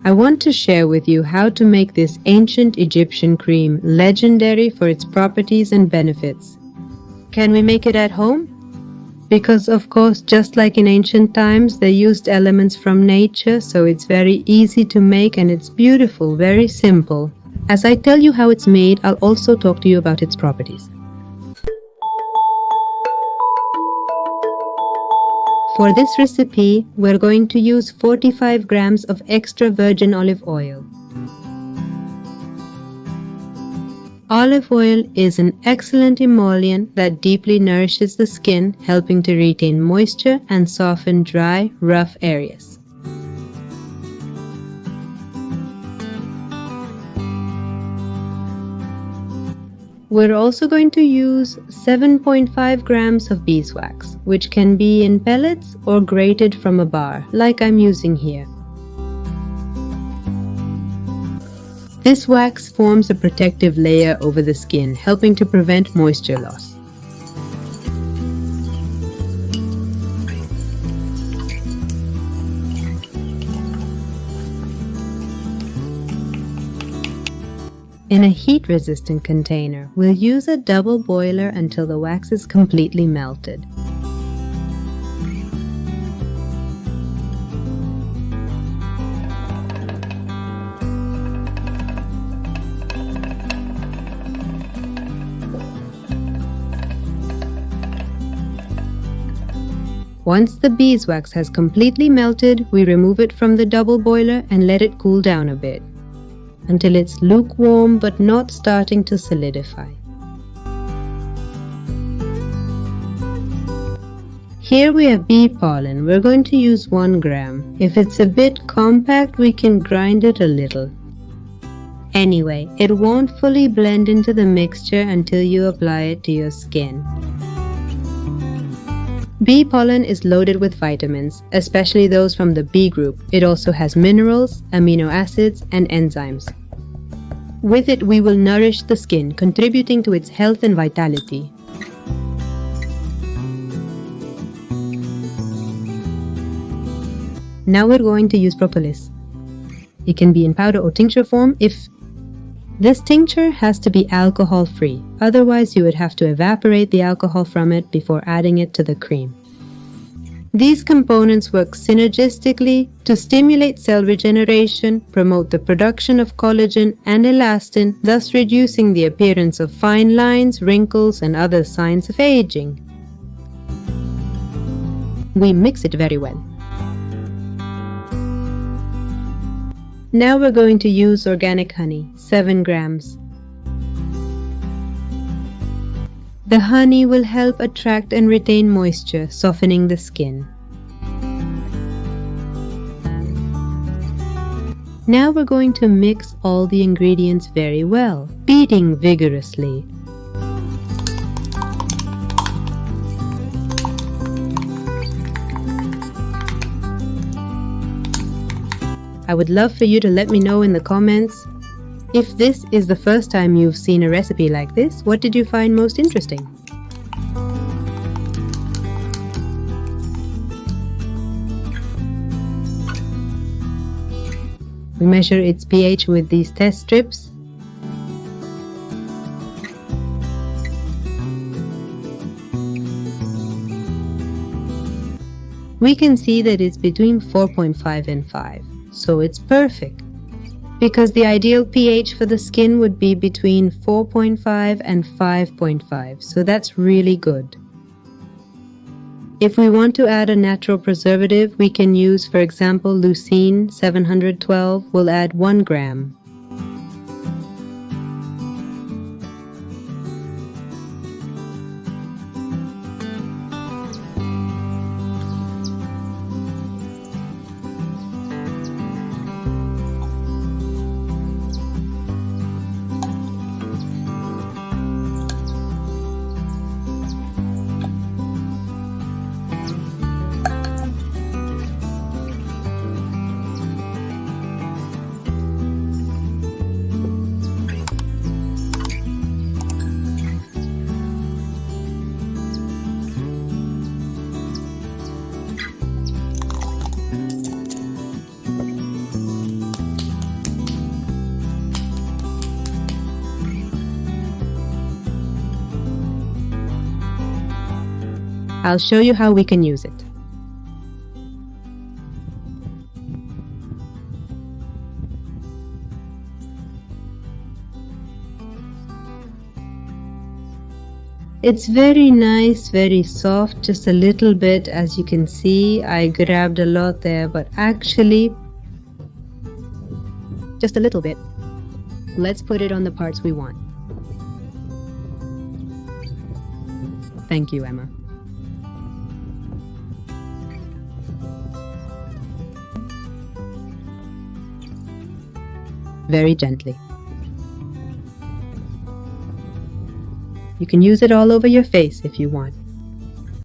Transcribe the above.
I want to share with you how to make this ancient Egyptian cream legendary for its properties and benefits. Can we make it at home? Because of course, just like in ancient times, they used elements from nature, so it's very easy to make and it's beautiful, very simple. As I tell you how it's made, I'll also talk to you about its properties. For this recipe, we're going to use 45 grams of extra virgin olive oil. Olive oil is an excellent emollient that deeply nourishes the skin, helping to retain moisture and soften dry, rough areas. We're also going to use 7.5 grams of beeswax, which can be in pellets or grated from a bar, like I'm using here. This wax forms a protective layer over the skin, helping to prevent moisture loss. In a heat-resistant container, we'll use a double boiler until the wax is completely melted. Once the beeswax has completely melted, we remove it from the double boiler and let it cool down a bit, until it's lukewarm but not starting to solidify. Here we have bee pollen. We're going to use 1 gram. If it's a bit compact, we can grind it a little. Anyway, it won't fully blend into the mixture until you apply it to your skin. Bee pollen is loaded with vitamins, especially those from the bee group. It also has minerals, amino acids, and enzymes. With it, we will nourish the skin, contributing to its health and vitality. Now we're going to use propolis. It can be in powder or tincture form. This tincture has to be alcohol-free, otherwise you would have to evaporate the alcohol from it before adding it to the cream. These components work synergistically to stimulate cell regeneration, promote the production of collagen and elastin, thus reducing the appearance of fine lines, wrinkles, and other signs of aging. We mix it very well. Now we're going to use organic honey, 7 grams. The honey will help attract and retain moisture, softening the skin. Now we're going to mix all the ingredients very well, beating vigorously. I would love for you to let me know in the comments, if this is the first time you've seen a recipe like this, what did you find most interesting? We measure its pH with these test strips. We can see that it's between 4.5 and 5, so it's perfect. Because the ideal pH for the skin would be between 4.5 and 5.5, so that's really good. If we want to add a natural preservative, we can use, for example, leucine 712. We'll add 1 gram. I'll show you how we can use it. It's very nice, very soft, just a little bit. As you can see, I grabbed a lot there, but actually, just a little bit. Let's put it on the parts we want. Thank you, Emma. Very gently. You can use it all over your face if you want.